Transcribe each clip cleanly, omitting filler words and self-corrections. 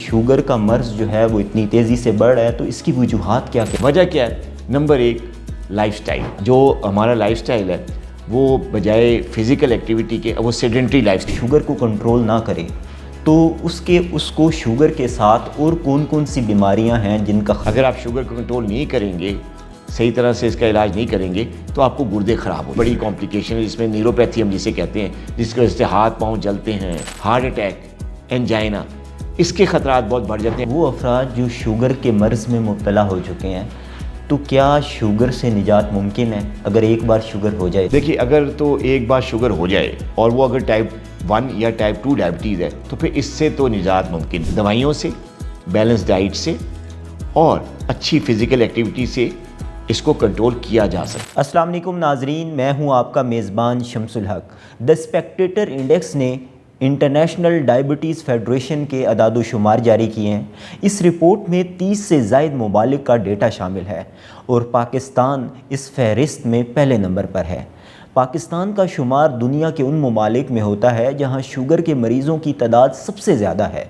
Sugar کا مرض جو ہے وہ اتنی تیزی سے بڑھ رہا ہے، تو اس کی وجوہات کیا کیا؟ وجہ کیا ہے؟ نمبر ایک، لائف سٹائل. جو ہمارا لائف سٹائل ہے وہ بجائے فزیکل ایکٹیویٹی کے وہ سیڈنٹری لائف سٹائل. شوگر کو کنٹرول نہ کرے تو اس کو شوگر کے ساتھ اور کون کون سی بیماریاں ہیں جن کا اگر آپ شوگر کو کنٹرول نہیں کریں گے، صحیح طرح سے اس کا علاج نہیں کریں گے، تو آپ کو گردے خراب ہو. بڑی کمپلیکیشن ہے جس میں نیوروپیتھی ہم جسے کہتے ہیں، جس کی وجہ سے ہاتھ پاؤں جلتے ہیں، ہارٹ اٹیک، انجائنا، اس کے خطرات بہت بڑھ جاتے ہیں. وہ افراد جو شوگر کے مرض میں مبتلا ہو چکے ہیں، تو کیا شوگر سے نجات ممکن ہے اگر ایک بار شوگر ہو جائے؟ دیکھیے، اگر تو ایک بار شوگر ہو جائے اور وہ اگر ٹائپ 1 یا ٹائپ 2 ڈائبٹیز ہے، تو پھر اس سے تو نجات ممکن ہے. دوائیوں سے، بیلنس ڈائٹ سے اور اچھی فزیکل ایکٹیویٹی سے اس کو کنٹرول کیا جا سکتا. السلام علیکم ناظرین، میں ہوں آپ کا میزبان شمس الحق. دی اسپیکٹیٹر انڈیکس نے انٹرنیشنل ڈائبٹیز فیڈریشن کے اعداد و شمار جاری کیے ہیں. اس رپورٹ میں 30 سے زائد ممالک کا ڈیٹا شامل ہے اور پاکستان اس فہرست میں پہلے نمبر پر ہے. پاکستان کا شمار دنیا کے ان ممالک میں ہوتا ہے جہاں شوگر کے مریضوں کی تعداد سب سے زیادہ ہے.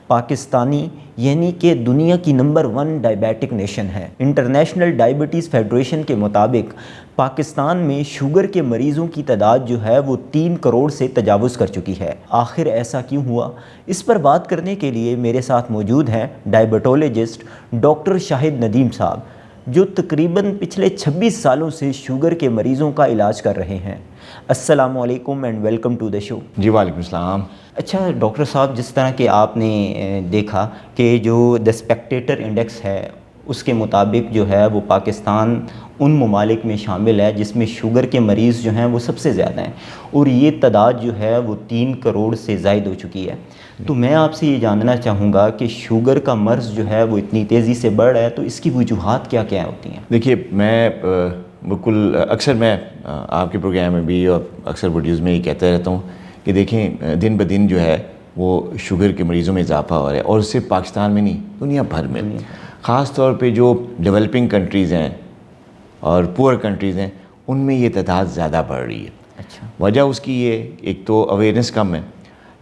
پاکستانی یعنی کہ دنیا کی نمبر 1 ڈائبیٹک نیشن ہے. انٹرنیشنل ڈائبٹیز فیڈریشن کے مطابق پاکستان میں شوگر کے مریضوں کی تعداد جو ہے وہ 3 کروڑ سے تجاوز کر چکی ہے. آخر ایسا کیوں ہوا؟ اس پر بات کرنے کے لیے میرے ساتھ موجود ہیں ڈائبٹولوجسٹ ڈاکٹر شاہد ندیم صاحب، جو تقریباً پچھلے 26 سالوں سے شوگر کے مریضوں کا علاج کر رہے ہیں. السلام علیکم اینڈ ویلکم ٹو دا شو. جی وعلیکم السلام. اچھا ڈاکٹر صاحب، جس طرح کہ آپ نے دیکھا کہ جو دی اسپیکٹیٹر انڈیکس ہے اس کے مطابق جو ہے وہ پاکستان ان ممالک میں شامل ہے جس میں شوگر کے مریض جو ہیں وہ سب سے زیادہ ہیں، اور یہ تعداد جو ہے وہ 3 کروڑ سے زائد ہو چکی ہے. تو میں آپ سے یہ جاننا چاہوں گا کہ شوگر کا مرض جو ہے وہ اتنی تیزی سے بڑھ رہا ہے، تو اس کی وجوہات کیا کیا ہوتی ہیں؟ دیکھیے، میں بالکل اکثر میں آپ کے پروگرام میں بھی اور اکثر ویڈیوز میں یہ کہتا رہتا ہوں کہ دیکھیں، دن بہ دن جو ہے وہ شوگر کے مریضوں میں اضافہ ہو رہا ہے، اور صرف پاکستان میں نہیں، دنیا بھر میں. خاص طور پہ جو ڈیولپنگ کنٹریز ہیں اور پور کنٹریز ہیں، ان میں یہ تعداد زیادہ بڑھ رہی ہے. اچھا. وجہ اس کی یہ ایک تو اویئرنیس کم ہے.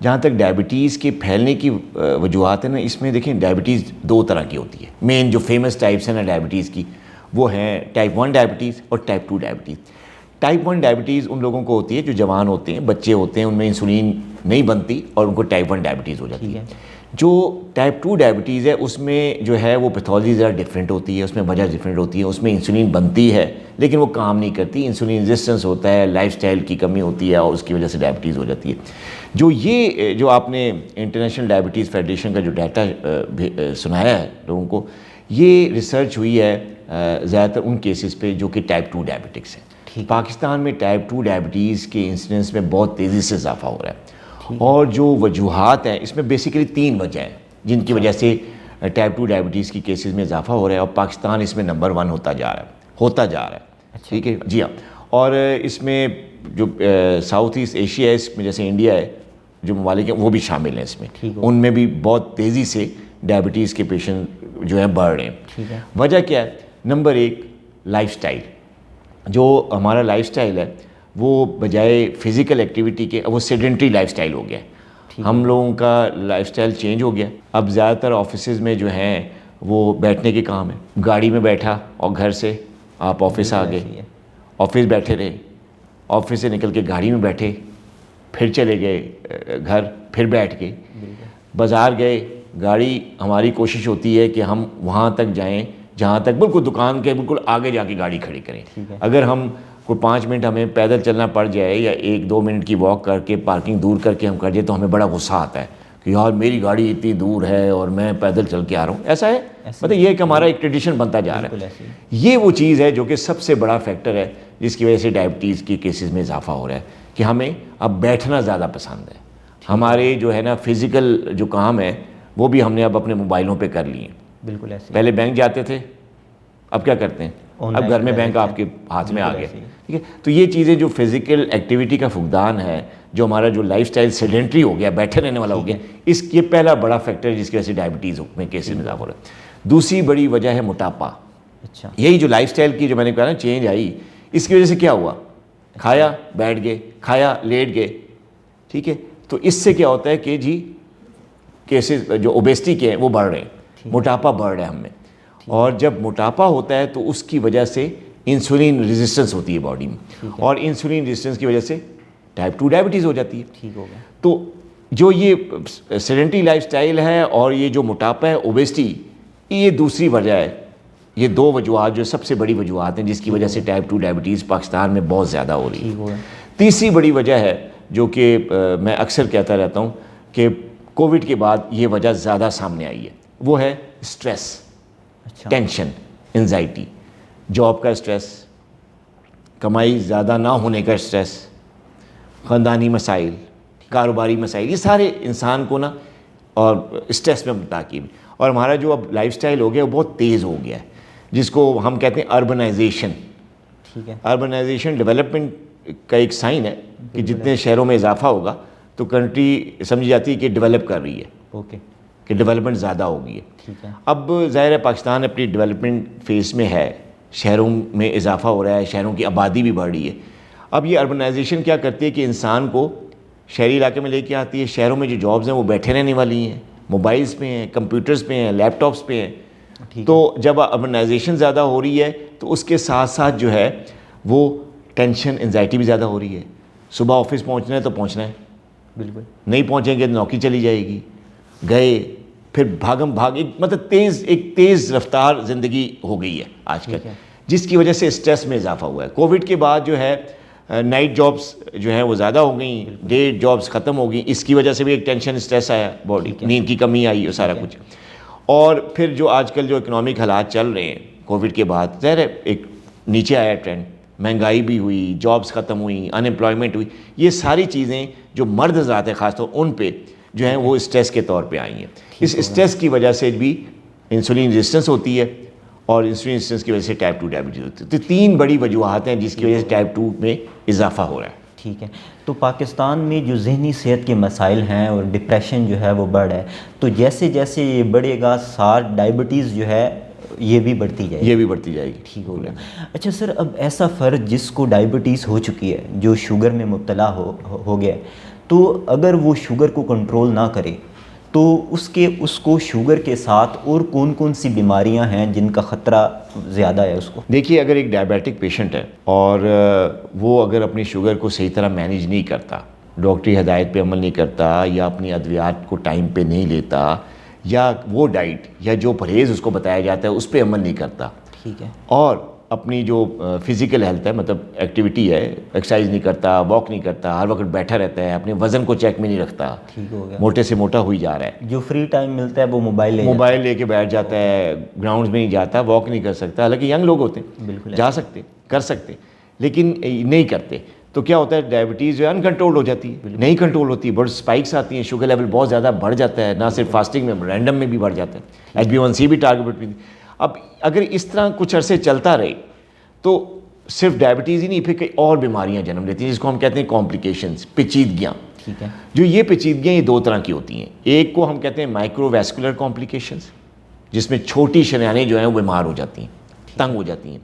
جہاں تک ڈائبٹیز کے پھیلنے کی وجوہات ہیں نا، اس میں دیکھیں ڈائبٹیز 2 طرح کی ہوتی ہے. مین جو فیمس ٹائپس ہیں نا ڈائبٹیز کی، وہ ہیں ٹائپ 1 ڈائبٹیز اور ٹائپ 2 ڈائبٹیز. ٹائپ 1 ڈائبٹیز ان لوگوں کو ہوتی ہے جو جوان ہوتے ہیں، بچے ہوتے ہیں، ان میں انسولین نہیں بنتی اور ان کو ٹائپ 1 ڈائبٹیز ہو جاتی ہے. جو ٹائپ 2 ڈائبٹیز ہے اس میں جو ہے وہ پیتھولوجی ذرا ڈفرینٹ ہوتی ہے، اس میں وجہ ڈفرینٹ ہوتی ہے. اس میں انسولین بنتی ہے لیکن وہ کام نہیں کرتی، انسولین ریزسٹنس ہوتا ہے، لائف سٹائل کی کمی ہوتی ہے اور اس کی وجہ سے ڈائبٹیز ہو جاتی ہے. جو آپ نے انٹرنیشنل ڈائبٹیز فیڈریشن کا جو ڈیٹا سنایا ہے لوگوں کو، یہ ریسرچ ہوئی ہے زیادہ تر ان کیسز پہ جو کہ ٹائپ 2 ڈائبٹکس ہیں. پاکستان میں ٹائپ 2 ڈائبٹیز کے انسیڈنس میں بہت تیزی سے اضافہ ہو رہا ہے. اور جو وجوہات ہیں اس میں بیسیکلی 3 وجہ ہیں جن کی وجہ سے ٹائپ 2 ڈائبٹیز کی کیسز میں اضافہ ہو رہا ہے، اور پاکستان اس میں نمبر 1 ہوتا جا رہا ہے. ٹھیک ہے جی ہاں. اور اس میں جو ساؤتھ ایسٹ ایشیا ہے، اس میں جیسے انڈیا ہے، جو ممالک ہیں وہ بھی شامل ہیں اس میں. ان میں بھی بہت تیزی سے ڈائبٹیز کے پیشنٹ جو ہیں بڑھ رہے ہیں. وجہ کیا ہے؟ نمبر ایک، لائف سٹائل. جو ہمارا لائف سٹائل ہے وہ بجائے فزیکل ایکٹیویٹی کے وہ سیڈنٹری لائف سٹائل ہو گیا. ہم لوگوں کا لائف سٹائل چینج ہو گیا. اب زیادہ تر آفیسز میں جو ہیں وہ بیٹھنے کے کام ہے. گاڑی میں بیٹھا اور گھر سے آپ آفس آ گئے، آفس بیٹھے رہے، آفس سے نکل کے گاڑی میں بیٹھے، پھر چلے گئے گھر، پھر بیٹھ گئے. بازار گئے، گاڑی ہماری کوشش ہوتی ہے کہ ہم وہاں تک جائیں جہاں تک بالکل دکان کے بالکل آگے جا کے گاڑی کھڑی کریں. اگر ہم کوئی 5 منٹ ہمیں پیدل چلنا پڑ جائے یا 1-2 منٹ کی واک کر کے پارکنگ دور کر کے ہم کر جائیں تو ہمیں بڑا غصہ آتا ہے کہ یار میری گاڑی اتنی دور ہے اور میں پیدل چل کے آ رہا ہوں. ایسا ہے، مطلب یہ ہے کہ ہمارا ایک ٹریڈیشن بنتا جا رہا ہے. یہ وہ چیز ہے جو کہ سب سے بڑا فیکٹر ہے جس کی وجہ سے ڈائبٹیز کی کیسز میں اضافہ ہو رہا ہے کہ ہمیں اب بیٹھنا زیادہ پسند ہے. ہمارے جو ہے نا فزیکل جو کام ہے وہ بھی ہم نے اب اپنے موبائلوں پہ کر لیے. بالکل ایسے. پہلے بینک جاتے تھے، اب کیا کرتے ہیں؟ اب گھر میں بینک آپ کے ہاتھ میں آ گیا. ٹھیک ہے. تو یہ چیزیں جو فزیکل ایکٹیویٹی کا فقدان ہے، جو ہمارا جو لائف سٹائل سیڈنٹری ہو گیا، بیٹھے رہنے والا ہو گیا، یہ پہلا بڑا فیکٹر ہے جس کی وجہ سے ڈائبٹیز میں کیسز میں اضافہ ہو رہا ہے. دوسری بڑی وجہ ہے موٹاپا. اچھا. یہی جو لائف سٹائل کی جو میں نے کہا نا چینج آئی، اس کی وجہ سے کیا ہوا؟ کھایا بیٹھ گئے، کھایا لیٹ گئے. ٹھیک ہے. تو اس سے کیا ہوتا ہے کہ جی کیسز جو اوبیسٹی کے ہیں وہ بڑھ رہے ہیں, موٹاپا بڑھ رہا ہے ہم میں. اور جب موٹاپا ہوتا ہے تو اس کی وجہ سے انسولین ریزسٹنس ہوتی ہے باڈی میں, اور انسولین ریزسٹنس کی وجہ سے ٹائپ 2 ڈائبٹیز ہو جاتی ہے. ٹھیک ہوگا. تو جو یہ سیڈنٹری لائف سٹائل ہے اور یہ جو موٹاپا ہے, اوبیسٹی, یہ دوسری وجہ ہے. یہ 2 وجوہات جو سب سے بڑی وجوہات ہیں جس کی وجہ سے ٹائپ 2 ڈائبٹیز پاکستان میں بہت زیادہ ہو رہی ہے. تیسری بڑی وجہ ہے جو کہ میں اکثر کہتا رہتا ہوں کہ کووڈ کے بعد یہ وجہ زیادہ سامنے آئی ہے, وہ ہے اسٹریس, ٹینشن, انزائٹی, جاب کا اسٹریس, کمائی زیادہ نہ ہونے کا اسٹریس, خاندانی مسائل, کاروباری مسائل, یہ سارے انسان کو نا اور اسٹریس میں مبتلا کیے. اور ہمارا جو اب لائف سٹائل ہو گیا وہ بہت تیز ہو گیا ہے, جس کو ہم کہتے ہیں اربنائزیشن. ٹھیک ہے. اربنائزیشن ڈیولپمنٹ کا ایک سائن ہے کہ جتنے شہروں میں اضافہ ہوگا تو کنٹری سمجھی جاتی ہے کہ ڈیولپ کر رہی ہے. اوکے. کہ ڈیولپمنٹ زیادہ ہو گئی ہے. ٹھیک ہے. اب ظاہر ہے پاکستان اپنی ڈیولپمنٹ فیز میں ہے, شہروں میں اضافہ ہو رہا ہے, شہروں کی آبادی بھی بڑھ رہی ہے. اب یہ اربنائزیشن کیا کرتی ہے کہ انسان کو شہری علاقے میں لے کے آتی ہے. شہروں میں جو جابز ہیں وہ بیٹھے رہنے والی ہیں, موبائلز پہ ہیں, کمپیوٹرز پہ ہیں, لیپ ٹاپس پہ ہیں. تو جب اربنائزیشن زیادہ ہو رہی ہے تو اس کے ساتھ ساتھ جو ہے وہ ٹینشن, انزائٹی بھی زیادہ ہو رہی ہے. صبح آفس پہنچنا ہے تو پہنچنا ہے, بالکل نہیں پہنچیں گے تو نوکری چلی جائے گی. گئے پھر بھاگم بھاگ, مطلب ایک تیز رفتار زندگی ہو گئی ہے آج کل, جس کی وجہ سے اسٹریس میں اضافہ ہوا ہے. کووڈ کے بعد جو ہے نائٹ جابس جو ہیں وہ زیادہ ہو گئیں, ڈے جابس ختم ہو گئیں. اس کی وجہ سے بھی ایک ٹینشن, اسٹریس آیا, باڈی نیند کی کمی آئی, اور سارا کچھ. اور پھر جو آج کل جو اکنامک حالات چل رہے ہیں کووڈ کے بعد, ظاہر ہے ایک نیچے آیا ٹرینڈ, مہنگائی بھی ہوئی, جابس ختم ہوئی, ان امپلائمنٹ ہوئی. یہ ساری چیزیں جو مرد حضرات ہیں خاص طور ان پہ جو ہیں وہ اسٹریس کے طور پہ آئی ہیں. اس اسٹریس کی وجہ سے بھی انسولین ریزسٹنس ہوتی ہے, اور انسولین ریزسٹنس کی وجہ سے ٹائپ 2 ڈائبٹیز ہوتی ہے. تو 3 بڑی وجوہات ہیں جس کی وجہ سے ٹائپ 2 میں اضافہ ہو رہا ہے. ٹھیک ہے. تو پاکستان میں جو ذہنی صحت کے مسائل ہیں اور ڈپریشن جو ہے وہ بڑھ ہے, تو جیسے جیسے یہ بڑھے گا ساتھ ڈائبٹیز جو ہے یہ بھی بڑھتی جائے گی. یہ بھی بڑھتی جائے گی. ٹھیک ہو گیا. اچھا سر, اب ایسا فرد جس کو ڈائبٹیز ہو چکی ہے, جو شوگر میں مبتلا ہو گیا, تو اگر وہ شوگر کو کنٹرول نہ کرے تو اس کو شوگر کے ساتھ اور کون کون سی بیماریاں ہیں جن کا خطرہ زیادہ ہے اس کو؟ دیکھیے, اگر ایک ڈائبیٹک پیشنٹ ہے اور وہ اگر اپنی شوگر کو صحیح طرح مینیج نہیں کرتا, ڈاکٹری ہدایت پہ عمل نہیں کرتا, یا اپنی ادویات کو ٹائم پہ نہیں لیتا, یا وہ ڈائٹ یا جو پرہیز اس کو بتایا جاتا ہے اس پہ عمل نہیں کرتا, ٹھیک ہے, اور اپنی جو فزیکل ہیلتھ ہے, مطلب ایکٹیویٹی ہے, ایکسرسائز نہیں کرتا, واک نہیں کرتا, ہر وقت بیٹھا رہتا ہے, اپنے وزن کو چیک میں نہیں رکھتا, ٹھیک ہو گیا, موٹے سے موٹا ہوئی جا رہا ہے, جو فری ٹائم ملتا ہے وہ موبائل لے کے بیٹھ جاتا ہے, گراؤنڈز میں نہیں جاتا, واک نہیں کر سکتا. حالانکہ ینگ لوگ ہوتے ہیں, بالکل جا سکتے, کر سکتے, لیکن نہیں کرتے. تو کیا ہوتا ہے, ڈائبٹیز جو ہے انکنٹرول ہو جاتی ہے, نہیں کنٹرول ہوتی, بڑی اسپائکس آتی ہیں, شوگر لیول بہت زیادہ بڑھ جاتا ہے, نہ صرف فاسٹنگ میں, رینڈم میں بھی بڑھ جاتا ہے, HbA1c بھی ٹارگیٹ بھی. اب اگر اس طرح کچھ عرصے چلتا رہے تو صرف ڈائبٹیز ہی نہیں, پھر کئی اور بیماریاں جنم لیتی ہیں جس کو ہم کہتے ہیں کمپلیکیشنز, پیچیدگیاں. ٹھیک ہے. جو یہ پیچیدگیاں یہ 2 طرح کی ہوتی ہیں. ایک کو ہم کہتے ہیں مائکرو ویسکولر کمپلیکیشنز, جس میں چھوٹی شریانیں جو ہیں وہ بیمار ہو جاتی ہیں, تنگ ہو جاتی ہیں.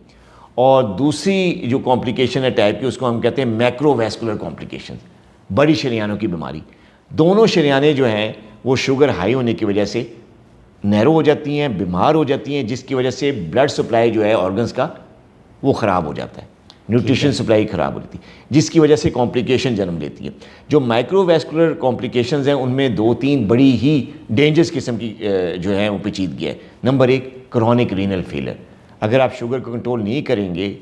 اور دوسری جو کمپلیکیشن ہے ٹائپ کی, اس کو ہم کہتے ہیں میکرو ویسکولر کمپلیکیشن, بڑی شریانوں کی بیماری. دونوں شریانیں جو ہیں وہ شوگر ہائی ہونے کی وجہ سے نیرو ہو جاتی ہیں, بیمار ہو جاتی ہیں, جس کی وجہ سے بلڈ سپلائی جو ہے آرگنز کا وہ خراب ہو جاتا ہے, نیوٹریشن سپلائی خراب ہو جاتی ہے, جس کی وجہ سے کمپلیکیشن جنم لیتی ہے. جو مائکرو ویسکولر کمپلیکیشنز ہیں ان میں 2-3 بڑی ہی ڈینجرس قسم کی جو ہیں وہ پیچیدگی ہے. Number 1, chronic renal فیلر. اگر آپ شوگر کو کنٹرول نہیں کریں گے,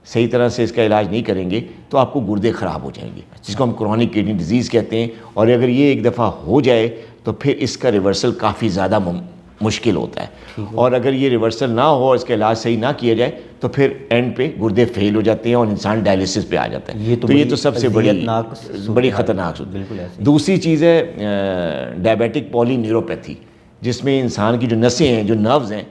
صحیح طرح سے اس کا علاج نہیں کریں گے, تو آپ کو گردے خراب ہو جائیں گے, جس کو ہم کرونک کڈنی ڈیزیز کہتے ہیں. اور اگر یہ ایک دفعہ ہو جائے تو پھر اس کا ریورسل کافی زیادہ مشکل ہوتا ہے. اور اگر یہ ریورسل نہ ہو اور اس کا علاج صحیح نہ کیا جائے تو پھر اینڈ پہ گردے فیل ہو جاتے ہیں اور انسان ڈائلیسس پہ آ جاتا ہے. تو یہ تو سب سے بڑی خطرناک صورت. دوسری چیز ہے ڈائبیٹک پولی نیوروپیتھی, جس میں انسان کی جو نسیں ہیں, جو نروز ہیں,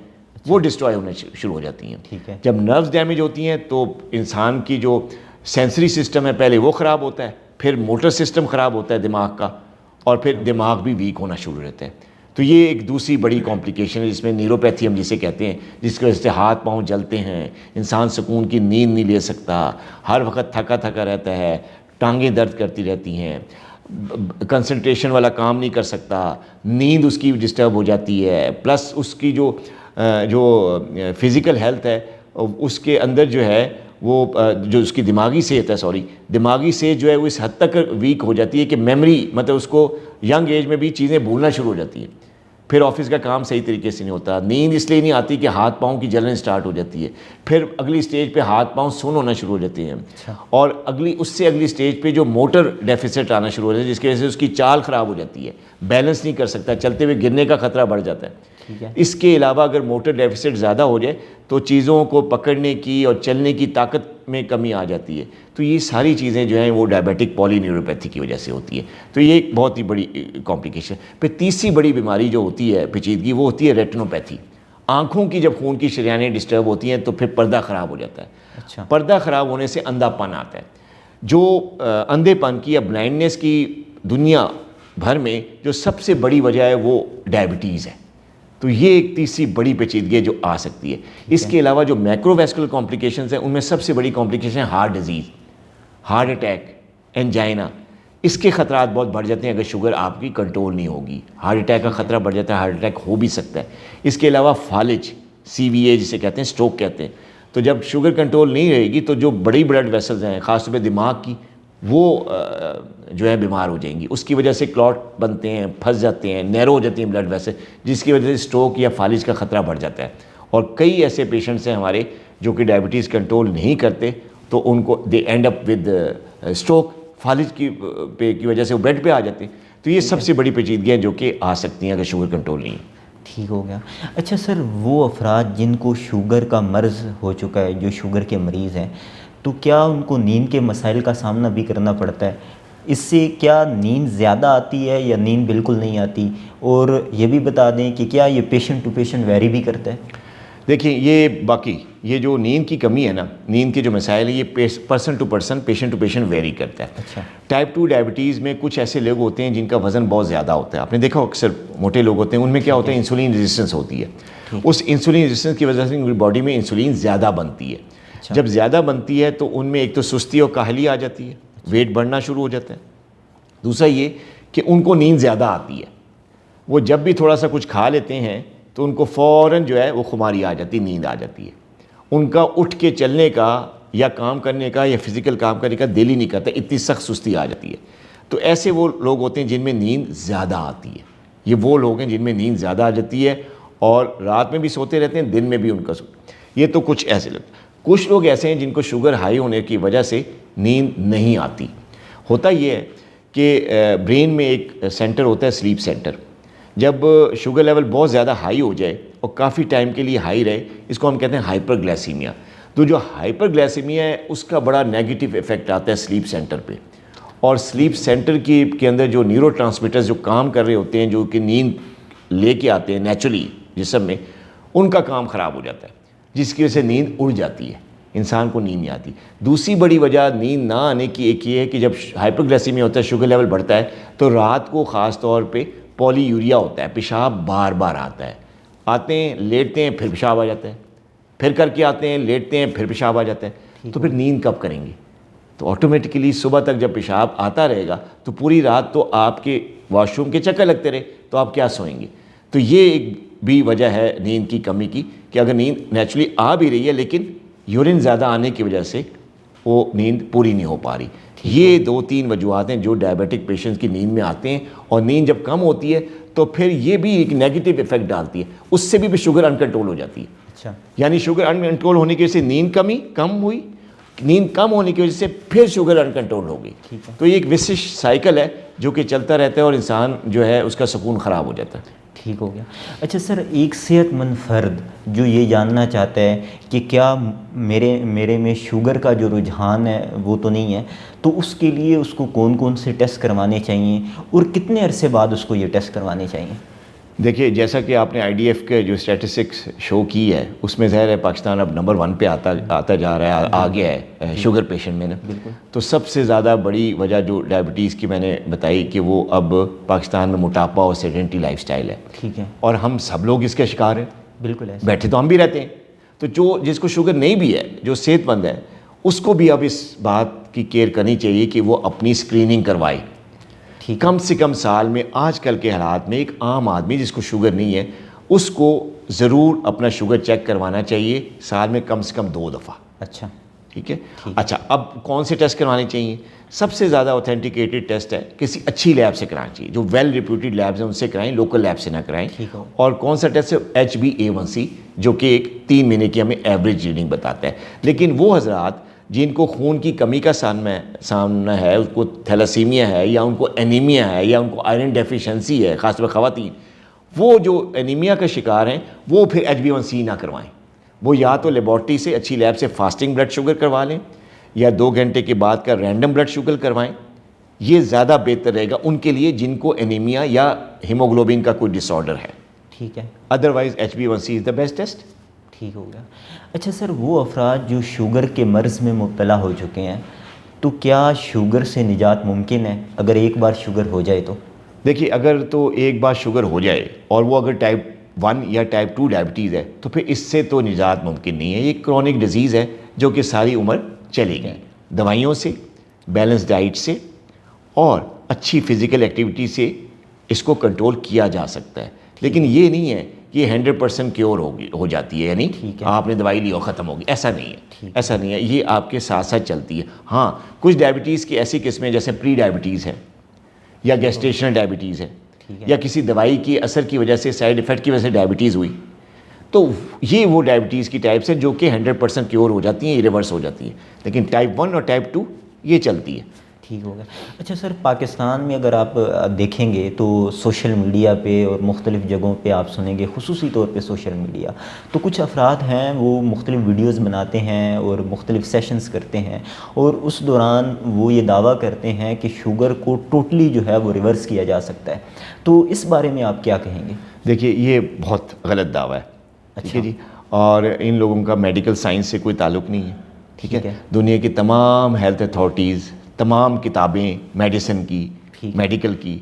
وہ ڈسٹرائے ہونے شروع ہو جاتی ہیں. جب نروز ڈیمیج ہوتی ہیں تو انسان کی جو سینسری سسٹم ہے پہلے وہ خراب ہوتا ہے, پھر موٹر سسٹم خراب ہوتا ہے دماغ کا, اور پھر دماغ بھی ویک ہونا شروع رہتا ہے. تو یہ ایک دوسری بڑی کمپلیکیشن ہے جس میں نیوروپیتھی ہم جسے کہتے ہیں, جس کی وجہ سے ہاتھ پاؤں جلتے ہیں, انسان سکون کی نیند نہیں لے سکتا, ہر وقت تھکا تھکا رہتا ہے, ٹانگیں درد کرتی رہتی ہیں, کنسنٹریشن والا کام نہیں کر سکتا، نیند اس کی ڈسٹرب ہو جاتی ہے، پلس اس کی جو فزیکل ہیلتھ ہے اس کے اندر جو ہے وہ جو اس کی دماغی صحت ہے دماغی صحت جو ہے وہ اس حد تک ویک ہو جاتی ہے کہ میموری مطلب اس کو ینگ ایج میں بھی چیزیں بھولنا شروع ہو جاتی ہیں، پھر آفس کا کام صحیح طریقے سے نہیں ہوتا، نیند اس لیے نہیں آتی کہ ہاتھ پاؤں کی جلن سٹارٹ ہو جاتی ہے، پھر اگلی سٹیج پہ ہاتھ پاؤں سن ہونا شروع ہو جاتے ہیں، اور اس سے اگلی سٹیج پہ جو موٹر ڈیفیسٹ آنا شروع ہو جاتا ہے جس کی وجہ سے اس کی چال خراب ہو جاتی ہے، بیلنس نہیں کر سکتا، چلتے ہوئے گرنے کا خطرہ بڑھ جاتا ہے۔ اس کے علاوہ اگر موٹر ڈیفیسٹ زیادہ ہو جائے تو چیزوں کو پکڑنے کی اور چلنے کی طاقت میں کمی آ جاتی ہے، تو یہ ساری چیزیں جو ہیں وہ ڈائبیٹک پولی نیوروپیتھی کی وجہ سے ہوتی ہے، تو یہ ایک بہت ہی بڑی کمپلیکیشن۔ پھر تیسری بڑی بیماری جو ہوتی ہے پیچیدگی وہ ہوتی ہے ریٹنوپیتھی، آنکھوں کی جب خون کی شریانیں ڈسٹرب ہوتی ہیں تو پھر پردہ خراب ہو جاتا ہے، پردہ خراب ہونے سے اندھا پن آتا ہے، جو اندھے پن کی یا بلائنڈنس کی دنیا بھر میں جو سب سے بڑی وجہ ہے وہ ڈائبٹیز ہے، تو یہ ایک تیسری بڑی پیچیدگی ہے جو آ سکتی ہے۔ اس کے علاوہ جو میکرو ویسکولر کمپلیکیشنز ہیں ان میں سب سے بڑی کمپلیکیشن ہے heart disease, heart attack, angina, اس کے خطرات بہت بڑھ جاتے ہیں اگر شوگر آپ کی کنٹرول نہیں ہوگی، ہارٹ اٹیک کا خطرہ بڑھ جاتا ہے، ہارٹ اٹیک ہو بھی سکتا ہے۔ اس کے علاوہ فالج، سی وی اے جسے کہتے ہیں، سٹروک کہتے ہیں، تو جب شوگر کنٹرول نہیں رہے گی تو جو بڑی بلڈ ویسلز ہیں خاص طور پہ دماغ کی وہ جو ہے بیمار ہو جائیں گی، اس کی وجہ سے کلاٹ بنتے ہیں، پھنس جاتے ہیں، نیرو ہو جاتی ہیں بلڈ ویسل، جس کی وجہ سے سٹروک یا فالج کا خطرہ بڑھ جاتا ہے۔ اور کئی ایسے پیشنٹس ہیں ہمارے جو کہ ڈائبٹیز کنٹرول نہیں کرتے تو ان کو دے اینڈ اپ ود سٹروک، فالج کی وجہ سے وہ بیڈ پہ آ جاتے ہیں، تو یہ سب سے بڑی پیچیدگیاں جو کہ آ سکتی ہیں اگر شوگر کنٹرول نہیں ہے۔ ٹھیک ہو گیا۔ اچھا سر، وہ افراد جن کو شوگر کا مرض ہو چکا ہے، جو شوگر کے مریض ہیں، تو کیا ان کو نیند کے مسائل کا سامنا بھی کرنا پڑتا ہے؟ اس سے کیا نیند زیادہ آتی ہے یا نیند بالکل نہیں آتی؟ اور یہ بھی بتا دیں کہ کیا یہ پیشنٹ ٹو پیشنٹ ویری بھی کرتا ہے؟ دیکھیں یہ باقی یہ جو نیند کی کمی ہے نا، نیند کے جو مسائل ہیں یہ person to person, patient to patient vary کرتا ہے۔ اچھا۔ ٹائپ 2 ڈائبٹیز میں کچھ ایسے لوگ ہوتے ہیں جن کا وزن بہت زیادہ ہوتا ہے، آپ نے دیکھا اکثر موٹے لوگ ہوتے ہیں، ان میں کیا ہوتا ہے انسولین ریزسٹنس ہوتی ہے، اس انسولین ریزسٹنس کی وجہ سے ان کی باڈی میں انسولین زیادہ بنتی ہے، جب زیادہ بنتی ہے تو ان میں ایک تو سستی اور کاہلی آ جاتی ہے، ویٹ بڑھنا شروع ہو جاتا ہے، دوسرا یہ کہ ان کو نیند زیادہ آتی ہے، وہ جب بھی تھوڑا سا کچھ کھا لیتے ہیں تو ان کو فوراً جو ہے وہ خماری آ جاتی، نیند آ جاتی ہے، ان کا اٹھ کے چلنے کا یا کام کرنے کا یا فزیکل کام کرنے کا دل ہی نہیں کرتا، اتنی سخت سستی آ جاتی ہے۔ تو ایسے وہ لوگ ہوتے ہیں جن میں نیند زیادہ آتی ہے، یہ وہ لوگ ہیں جن میں نیند زیادہ آ جاتی ہے اور رات میں بھی سوتے رہتے ہیں، دن میں بھی ان کا یہ تو کچھ ایسے لوگ۔ کچھ لوگ ایسے ہیں جن کو شوگر ہائی ہونے کی وجہ سے نیند نہیں آتی۔ ہوتا یہ ہے کہ برین میں ایک سینٹر ہوتا ہے سلیپ سینٹر، جب شوگر لیول بہت زیادہ ہائی ہو جائے اور کافی ٹائم کے لیے ہائی رہے، اس کو ہم کہتے ہیں ہائپر گلائسیمیا، تو جو ہائپر گلائسیمیا ہے اس کا بڑا نیگیٹو ایفیکٹ آتا ہے سلیپ سینٹر پہ، اور سلیپ سینٹر کے اندر جو نیورو ٹرانسمیٹرز جو کام کر رہے ہوتے ہیں، جو کہ نیند لے کے آتے ہیں نیچرلی جسم میں، ان کا کام خراب ہو جاتا ہے، جس کی وجہ سے نیند اڑ جاتی ہے، انسان کو نیند نہیں آتی۔ دوسری بڑی وجہ نیند نہ آنے کی ایک یہ ہے کہ جب ہائپر گلائسیمیا ہوتا ہے، شوگر لیول بڑھتا ہے، تو رات کو خاص طور پہ پولی یوریا ہوتا ہے، پیشاب بار بار آتا ہے، آتے ہیں لیٹتے ہیں پھر پیشاب آ جاتا ہے، پھر کر کے آتے ہیں لیٹتے ہیں پھر پیشاب آ جاتا ہے، تو پھر نیند کب کریں گے؟ تو آٹومیٹکلی صبح تک جب پیشاب آتا رہے گا تو پوری رات تو آپ کے واش روم کے چکر لگتے رہے تو آپ کیا سوئیں گے؟ تو یہ ایک بھی وجہ ہے نیند کی کمی کی کہ اگر نیند نیچرلی آ بھی رہی ہے لیکن یورین زیادہ آنے کی وجہ سے وہ نیند پوری نہیں ہو پا رہی۔ یہ 2-3 وجوہات ہیں جو ڈائبیٹک پیشنٹس کی نیند میں آتے ہیں، اور نیند جب کم ہوتی ہے تو پھر یہ بھی ایک نیگیٹو ایفیکٹ ڈالتی ہے، اس سے بھی شوگر ان کنٹرول ہو جاتی ہے۔ اچھا، یعنی شوگر ان کنٹرول ہونے کی وجہ سے نیند کم ہوئی، نیند کم ہونے کی وجہ سے پھر شوگر ان کنٹرول ہو گئی، تو یہ ایک وسش سائیکل ہے جو کہ چلتا رہتا ہے اور انسان جو ہے اس کا سکون خراب ہو جاتا ہے۔ ٹھیک ہو گیا۔ اچھا سر، ایک صحت مند فرد جو یہ جاننا چاہتا ہے کہ کیا میرے میں شوگر کا جو رجحان ہے وہ تو نہیں ہے، تو اس کے لیے اس کو کون کون سے ٹیسٹ کروانے چاہیے اور کتنے عرصے بعد اس کو یہ ٹیسٹ کروانے چاہیے؟ دیکھیے جیسا کہ آپ نے آئی ڈی ایف کے جو اسٹیٹسٹکس شو کی ہے اس میں ظاہر ہے پاکستان اب نمبر 1 پہ آتا جا رہا ہے، آ گیا ہے شوگر پیشنٹ میں نا۔ تو سب سے زیادہ بڑی وجہ جو ڈائبٹیز کی میں نے بتائی کہ وہ اب پاکستان میں موٹاپا اور سیڈنٹری لائف سٹائل ہے، ٹھیک ہے، اور ہم سب لوگ اس کے شکار ہیں، بالکل ہے، بیٹھے تو ہم بھی رہتے ہیں۔ تو جس کو شوگر نہیں بھی ہے، جو صحت مند ہے، اس کو بھی اب اس بات کی کیئر کرنی چاہیے کہ وہ اپنی اسکریننگ کروائے۔ کم سے کم سال میں آج کل کے حالات میں ایک عام آدمی جس کو شوگر نہیں ہے اس کو ضرور اپنا شوگر چیک کروانا چاہیے سال میں کم سے کم 2 دفعہ. اچھا ٹھیک ہے. اچھا اب کون سے ٹیسٹ کروانے چاہیے؟ سب سے زیادہ اوتھینٹیکیٹڈ ٹیسٹ ہے کسی اچھی لیب سے کرانا چاہیے, جو ویل ریپیوٹیڈ لیبز ہیں ان سے کرائیں, لوکل لیب سے نہ کرائیں. اور کون سا ٹیسٹ ہے؟ HbA1c, جو کہ ایک 3 مہینے کی ہمیں ایوریج ریڈنگ بتاتا ہے. لیکن وہ حضرات جن کو خون کی کمی کا سامنا ہے, اس کو تھیلاسیمیا ہے یا ان کو اینیمیا ہے یا ان کو آئرن ڈیفیشنسی ہے, خاص طور پر خواتین, وہ جو اینیمیا کا شکار ہیں وہ پھر HbA1c نہ کروائیں. وہ یا تو لیبارٹری سے اچھی لیب سے فاسٹنگ بلڈ شوگر کروا لیں یا 2 گھنٹے کے بعد کا رینڈم بلڈ شوگر کروائیں. یہ زیادہ بہتر رہے گا ان کے لیے جن کو اینیمیا یا ہیموگلوبن کا کوئی ڈس آرڈر ہے. ٹھیک ہے. Otherwise HbA1c is the best test. ٹھیک ہو گیا. اچھا سر, وہ افراد جو شوگر کے مرض میں مبتلا ہو چکے ہیں, تو کیا شوگر سے نجات ممکن ہے اگر ایک بار شوگر ہو جائے تو؟ دیکھیے, اگر تو ایک بار شوگر ہو جائے اور وہ اگر ٹائپ 1 یا ٹائپ 2 ڈائبٹیز ہے تو پھر اس سے تو نجات ممکن نہیں ہے. یہ کرونک ڈیزیز ہے جو کہ ساری عمر چلے گی. دوائیوں سے, بیلنس ڈائٹ سے اور اچھی فزیکل ایکٹیویٹی سے اس کو کنٹرول کیا جا سکتا ہے. لیکن یہ نہیں ہے کہ یہ 100% کیور ہو جاتی ہے, یعنی آپ نے دوائی لی اور ختم ہوگی, ایسا نہیں ہے. ایسا نہیں ہے, یہ آپ کے ساتھ ساتھ چلتی ہے. ہاں, کچھ ڈائبٹیز کی ایسی قسمیں جیسے پری ڈائبٹیز ہے یا گیسٹیشنل ڈائبٹیز ہے یا کسی دوائی کی اثر کی وجہ سے, سائیڈ ایفیکٹ کی وجہ سے ڈائبٹیز ہوئی, تو یہ وہ ڈائبٹیز کی ٹائپس ہیں جو کہ 100% کیور ہو جاتی ہیں, ریورس ہو جاتی ہیں. لیکن ٹائپ 1 اور ٹائپ 2 یہ چلتی ہے. ٹھیک ہو گیا. اچھا سر, پاکستان میں اگر آپ دیکھیں گے تو سوشل میڈیا پہ اور مختلف جگہوں پہ آپ سنیں گے, خصوصی طور پہ سوشل میڈیا, تو کچھ افراد ہیں وہ مختلف ویڈیوز بناتے ہیں اور مختلف سیشنز کرتے ہیں اور اس دوران وہ یہ دعویٰ کرتے ہیں کہ شوگر کو ٹوٹلی جو ہے وہ ریورس کیا جا سکتا ہے. تو اس بارے میں آپ کیا کہیں گے؟ دیکھیے, یہ بہت غلط دعویٰ ہے. ٹھیک ہے جی. اور ان لوگوں کا میڈیکل سائنس سے کوئی تعلق نہیں ہے. ٹھیک ہے. دنیا کی تمام ہیلتھ اتھارٹیز, تمام کتابیں میڈیسن کی, میڈیکل کی,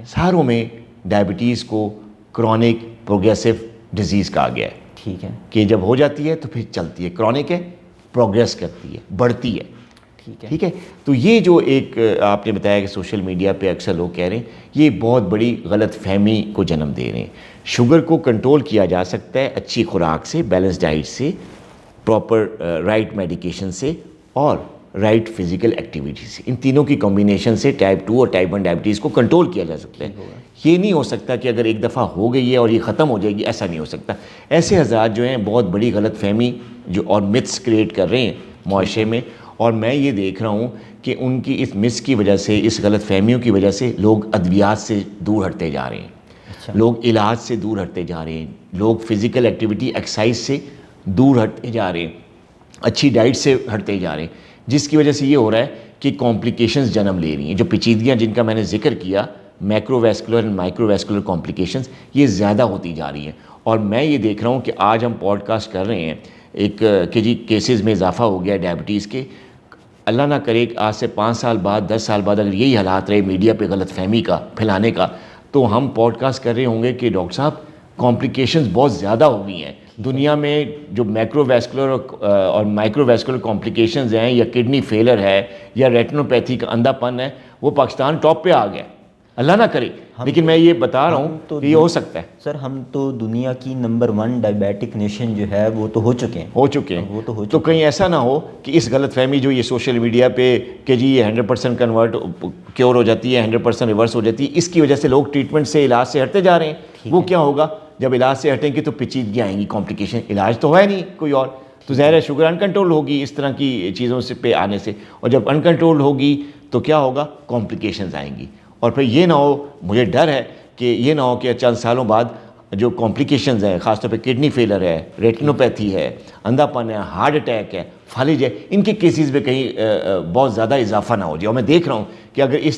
ساروں میں ڈائبٹیز کو کرونک پروگریسو ڈیزیز کہا گیا ہے. ٹھیک ہے. کہ جب ہو جاتی ہے تو پھر چلتی ہے, کرونک ہے, پروگریس کرتی ہے, بڑھتی ہے. ٹھیک ہے. تو یہ جو ایک آپ نے بتایا کہ سوشل میڈیا پہ اکثر لوگ کہہ رہے ہیں, یہ بہت بڑی غلط فہمی کو جنم دے رہے ہیں. شوگر کو کنٹرول کیا جا سکتا ہے اچھی خوراک سے, بیلنس ڈائٹ سے, پراپر رائٹ میڈیکیشن سے اور رائٹ فزیکل ایکٹیویٹی سے. ان تینوں کی کمبینیشن سے ٹائپ 2 اور ٹائپ 1 ڈائبٹیز کو کنٹرول کیا جا سکتا ہے. یہ نہیں ہو سکتا کہ اگر ایک دفعہ ہو گئی ہے اور یہ ختم ہو جائے گی, ایسا نہیں ہو سکتا. ایسے حضرات جو ہیں بہت بڑی غلط فہمی جو اور متس کریٹ کر رہے ہیں معاشرے میں, اور میں یہ دیکھ رہا ہوں کہ ان کی اس مس کی وجہ سے, اس غلط فہمیوں کی وجہ سے لوگ ادویات سے دور ہٹتے جا رہے ہیں, لوگ علاج سے دور ہٹتے جا رہے ہیں, لوگ فزیکل ایکٹیویٹی ایکسرسائز سے دور ہٹتے جا رہے ہیں, اچھی ڈائٹ سے ہٹتے جا رہے ہیں, جس کی وجہ سے یہ ہو رہا ہے کہ کمپلیکیشنز جنم لے رہی ہیں. جو پیچیدگیاں جن کا میں نے ذکر کیا, macro vascular and micro vascular complications, یہ زیادہ ہوتی جا رہی ہیں. اور میں یہ دیکھ رہا ہوں کہ آج ہم پوڈ کاسٹ کر رہے ہیں ایک کہ جی کیسز میں اضافہ ہو گیا ڈائبٹیز کے. اللہ نہ کرے کہ آج سے 5 سال بعد 10 سال بعد اگر یہی حالات رہے میڈیا پہ غلط فہمی کا پھیلانے کا, تو ہم پوڈ کاسٹ کر رہے ہوں گے کہ ڈاکٹر صاحب کمپلیکیشنز بہت زیادہ ہو گئی ہیں. دنیا میں جو میکرو ویسکولر اور مائکرو ویسکولر کمپلیکیشنز ہیں, یا کڈنی فیلر ہے, یا ریٹنوپیتھی کا اندھا پن ہے, وہ پاکستان ٹاپ پہ آ گیا. اللہ نہ کرے, لیکن میں یہ بتا رہا ہوں کہ یہ ہو سکتا ہے. سر, ہم تو دنیا کی نمبر 1 ڈائبیٹک نیشن جو ہے وہ تو ہو چکے ہیں. وہ تو کہیں ایسا نہ ہو کہ اس غلط فہمی جو یہ سوشل میڈیا پہ کہ جی یہ 100% کنورٹ کیور ہو جاتی ہے, 100% ریورس ہو جاتی ہے, اس کی وجہ سے لوگ ٹریٹمنٹ سے, علاج سے ہٹتے جا رہے ہیں. وہ کیا ہوگا جب علاج سے ہٹیں گے تو پیچیدگیاں آئیں گی, کمپلیکیشن. علاج تو ہے نہیں کوئی اور, تو ظاہر ہے شوگر ان کنٹرول ہوگی اس طرح کی چیزوں سے پہ آنے سے, اور جب ان کنٹرول ہوگی تو کیا ہوگا, کمپلیکیشنز آئیں گی. اور پھر یہ نہ ہو, مجھے ڈر ہے کہ یہ نہ ہو کہ چند سالوں بعد جو کمپلیکیشنز ہیں, خاص طور پہ کڈنی فیلر ہے, ریٹنوپیتھی ہے, اندھا پن ہے, ہارٹ اٹیک ہے, فالج ہے, ان کے کیسز میں کہیں بہت زیادہ اضافہ نہ ہو جائے. اور میں دیکھ رہا ہوں کہ اگر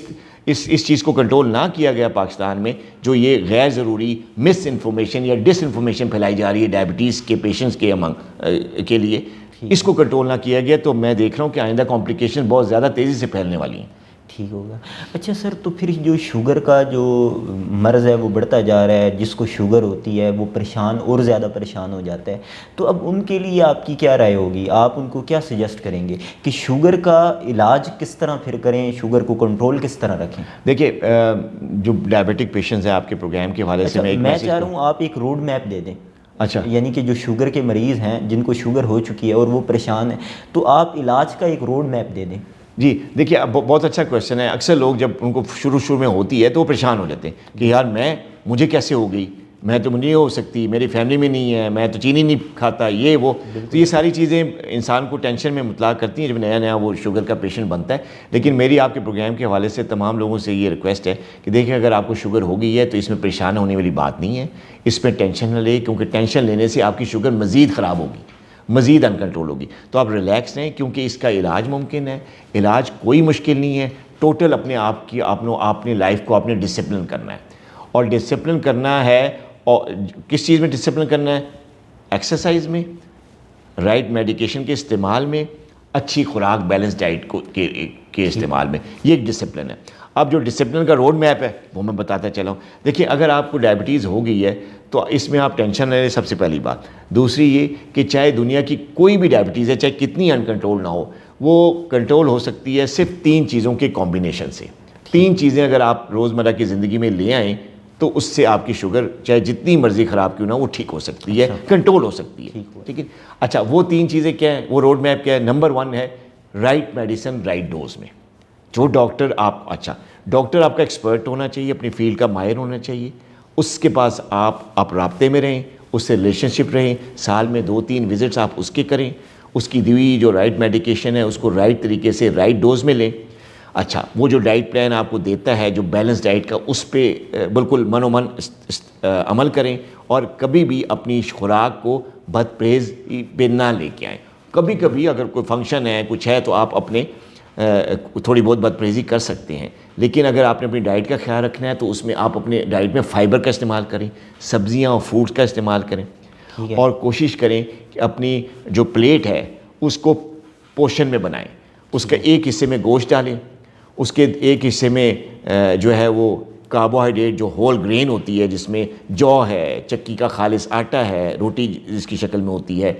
اس چیز کو کنٹرول نہ کیا گیا پاکستان میں, جو یہ غیر ضروری مس انفارمیشن یا ڈس انفارمیشن پھیلائی جا رہی ہے ڈائبٹیز کے پیشنٹس کے لیے, اس کو کنٹرول نہ کیا گیا, تو میں دیکھ رہا ہوں کہ آئندہ کمپلیکیشن بہت زیادہ تیزی سے پھیلنے والی ہیں. ٹھیک ہوگا. اچھا سر، تو پھر جو شوگر کا جو مرض ہے وہ بڑھتا جا رہا ہے، جس کو شوگر ہوتی ہے وہ پریشان اور زیادہ پریشان ہو جاتا ہے، تو اب ان کے لیے آپ کی کیا رائے ہوگی؟ آپ ان کو کیا سجیسٹ کریں گے کہ شوگر کا علاج کس طرح پھر کریں، شوگر کو کنٹرول کس طرح رکھیں؟ دیکھیے جو ڈائبیٹک پیشنٹس ہیں آپ کے پروگرام کے حوالے سے اچھا، میں ایک میں میسیج چاہ رہا ہوں آپ ایک روڈ میپ دے دیں. اچھا یعنی کہ جو شوگر کے مریض ہیں، جن کو شوگر ہو چکی ہے اور وہ پریشان ہیں، تو آپ علاج کا ایک روڈ میپ دے دیں. جی دیکھیے، بہت اچھا کویشچن ہے. اکثر لوگ جب ان کو شروع میں ہوتی ہے تو وہ پریشان ہو جاتے ہیں کہ یار مجھے کیسے ہو گئی، میں تو نہیں ہو سکتی، میری فیملی میں نہیں ہے، میں تو چینی نہیں کھاتا، یہ وہ. تو یہ ساری چیزیں انسان کو ٹینشن میں مبتلا کرتی ہیں جب نیا وہ شوگر کا پیشنٹ بنتا ہے. لیکن میری آپ کے پروگرام کے حوالے سے تمام لوگوں سے یہ ریکویسٹ ہے کہ دیکھیں، اگر آپ کو شوگر ہو گئی ہے تو اس میں پریشان ہونے والی بات نہیں ہے، اس میں ٹینشن نہ لیں، کیونکہ ٹینشن لینے سے آپ کی شوگر مزید خراب ہوگی، مزید انکنٹرول ہوگی. تو آپ ریلیکس رہیں، کیونکہ اس کا علاج ممکن ہے، علاج کوئی مشکل نہیں ہے. ٹوٹل اپنے آپ کی اپنی لائف کو آپ نے ڈسپلن کرنا ہے. اور ڈسپلن کرنا ہے، اور کس چیز میں ڈسپلن کرنا ہے؟ ایکسرسائز میں، رائٹ میڈیکیشن کے استعمال میں، اچھی خوراک بیلنس ڈائٹ کے استعمال میں. یہ ایک ڈسپلن ہے. اب جو ڈسپلن کا روڈ میپ ہے وہ میں بتاتا چلا ہوں. دیکھیں، اگر آپ کو ڈائبٹیز ہو گئی ہے تو اس میں آپ ٹینشن نہ لیں، سب سے پہلی بات. دوسری یہ کہ چاہے دنیا کی کوئی بھی ڈائبٹیز ہے، چاہے کتنی انکنٹرول نہ ہو، وہ کنٹرول ہو سکتی ہے صرف 3 چیزوں کے کمبینیشن سے. 3 چیزیں اگر آپ روزمرہ کی زندگی میں لے آئیں تو اس سے آپ کی شوگر چاہے جتنی مرضی خراب کیوں نہ وہ ٹھیک ہو سکتی ہے، کنٹرول ہو سکتی ہے. ٹھیک ہے. اچھا، وہ 3 چیزیں کیا ہیں؟ وہ روڈ میپ کیا ہے؟ نمبر 1 ہے رائٹ میڈیسن رائٹ ڈوز میں. جو ڈاکٹر ڈاکٹر آپ کا ایکسپرٹ ہونا چاہیے، اپنی فیلڈ کا ماہر ہونا چاہیے. اس کے پاس آپ رابطے میں رہیں، اس سے ریلیشن شپ رہیں، سال میں 2-3 وزٹس آپ اس کے کریں، اس کی دی ہوئی جو رائٹ میڈیکیشن ہے اس کو رائٹ طریقے سے رائٹ ڈوز میں لیں. اچھا، وہ جو ڈائٹ پلان آپ کو دیتا ہے جو بیلنس ڈائٹ کا، اس پہ بالکل من و من عمل کریں. اور کبھی بھی اپنی خوراک کو بد پرہیزی پہ نہ لے کے آئیں. کبھی کبھی اگر کوئی فنکشن ہے، کچھ ہے، تو آپ اپنے تھوڑی بہت بد پرہیزی کر سکتے ہیں. لیکن اگر آپ نے اپنی ڈائٹ کا خیال رکھنا ہے تو اس میں آپ اپنے ڈائٹ میں فائبر کا استعمال کریں، سبزیاں اور فروٹس کا استعمال کریں. اور کوشش کریں کہ اپنی جو پلیٹ ہے اس کو پورشن میں بنائیں. اس کا ایک حصے میں گوشت ڈالیں، اس کے ایک حصے میں جو ہے وہ کاربوہائیڈریٹ جو ہول گرین ہوتی ہے، جس میں جو ہے، چکی کا خالص آٹا ہے، روٹی جس کی شکل میں ہوتی ہے،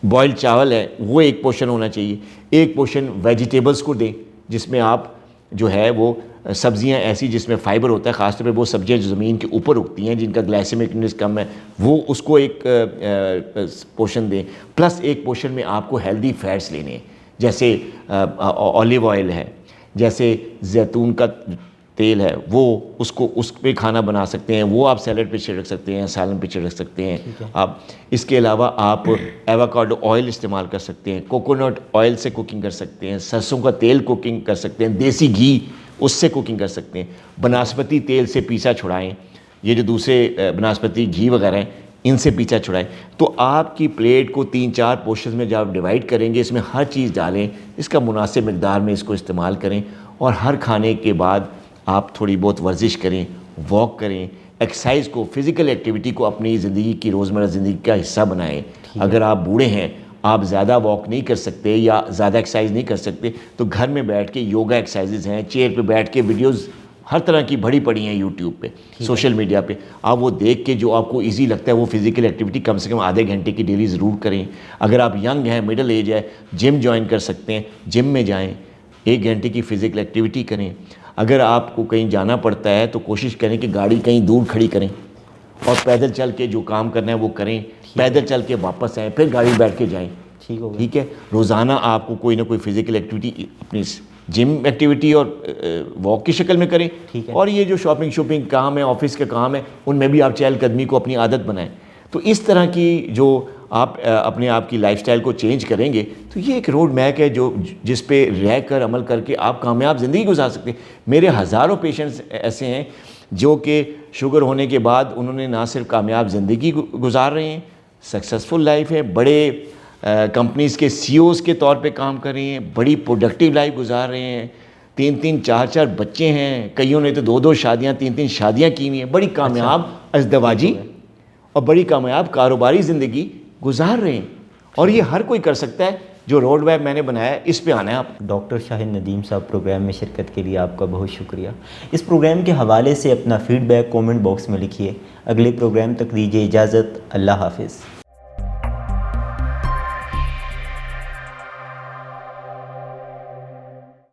بوائل چاول ہے، وہ ایک پورشن ہونا چاہیے. ایک پورشن ویجیٹیبلز کو دیں، جس میں آپ جو ہے وہ سبزیاں ایسی جس میں فائبر ہوتا ہے، خاص طور پہ وہ سبزیاں جو زمین کے اوپر اگتی ہیں جن کا گلائسیمک انڈیکس کم ہے، وہ اس کو ایک پورشن دیں. پلس ایک پورشن میں آپ کو ہیلدی فیٹس لینے ہیں، جیسے اولیو آئل ہے، جیسے زیتون کا تیل ہے، وہ اس پہ کھانا بنا سکتے ہیں، وہ آپ سیلڈ پہ چھڑک سکتے ہیں، سالن پہ چھڑک سکتے ہیں آپ. اس کے علاوہ آپ ایووکاڈو آئل استعمال کر سکتے ہیں، کوکونٹ آئل سے کوکنگ کر سکتے ہیں، سرسوں کا تیل کوکنگ کر سکتے ہیں، دیسی گھی اس سے کوکنگ کر سکتے ہیں. بناسپتی تیل سے پیسا چھڑائیں، یہ جو دوسرے بناسپتی گھی وغیرہ ہیں ان سے پیچھا چھڑائیں. تو آپ کی پلیٹ کو 3-4 پورشنز میں جب آپ ڈیوائڈ کریں گے، اس میں ہر چیز ڈالیں، اس کا مناسب مقدار میں اس کو استعمال کریں. اور ہر کھانے کے بعد آپ تھوڑی بہت ورزش کریں، واک کریں، ایکسرسائز کو، فزیکل ایکٹیویٹی کو اپنی زندگی کی، روزمرہ زندگی کا حصہ بنائیں. اگر آپ بوڑھے ہیں، آپ زیادہ واک نہیں کر سکتے یا زیادہ ایکسرسائز نہیں کر سکتے، تو گھر میں بیٹھ کے یوگا ایکسرسائزز ہیں، چیئر پہ بیٹھ کے ویڈیوز ہر طرح کی بڑی پڑی ہیں یوٹیوب پہ، سوشل میڈیا پہ. آپ وہ دیکھ کے جو آپ کو ایزی لگتا ہے وہ فزیکل ایکٹیویٹی کم سے کم آدھے گھنٹے کی ڈیلی ضرور کریں. اگر آپ ینگ ہیں، مڈل ایج ہے، جم جوائن کر سکتے ہیں، جم میں جائیں، 1 گھنٹے کی فزیکل ایکٹیویٹی کریں. اگر آپ کو کہیں جانا پڑتا ہے تو کوشش کریں کہ گاڑی کہیں دور کھڑی کریں اور پیدل چل کے جو کام کرنا ہے وہ کریں. پیدل چل کے واپس آئیں، پھر گاڑی بیٹھ کے جائیں. ٹھیک ہے. روزانہ آپ کو کوئی نہ کوئی فزیکل ایکٹیویٹی اپنی جم ایکٹیویٹی اور واک کی شکل میں کریں. اور یہ جو شاپنگ کام ہے، آفس کے کام ہے، ان میں بھی آپ چہل قدمی کو اپنی عادت بنائیں. تو اس طرح کی جو آپ اپنے آپ کی لائف سٹائل کو چینج کریں گے تو یہ ایک روڈ میپ ہے جس پہ رہ کر عمل کر کے آپ کامیاب زندگی گزار سکتے ہیں. میرے ہزاروں پیشنٹس ایسے ہیں جو کہ شوگر ہونے کے بعد انہوں نے نہ صرف کامیاب زندگی گزار رہے ہیں، سکسیزفل لائف ہے، بڑے کمپنیز کے CEOs کے طور پہ کام کر رہے ہیں، بڑی پروڈکٹیو لائف گزار رہے ہیں، 3-3 4-4 بچے ہیں، کئیوں نے تو 2-2 شادیاں 3-3 شادیاں کی ہوئی ہیں، بڑی کامیاب ازدواجی اور بڑی کامیاب کاروباری زندگی گزار رہے ہیں. اور یہ ہر کوئی کر سکتا ہے جو روڈ میپ میں نے بنایا ہے اس پہ آنا ہے آپ. ڈاکٹر شاہد ندیم صاحب پروگرام میں شرکت کے لیے آپ کا بہت شکریہ. اس پروگرام کے حوالے سے اپنا فیڈ بیک کومنٹ باکس میں لکھیے. اگلے پروگرام تک دیجیے اجازت. اللہ حافظ.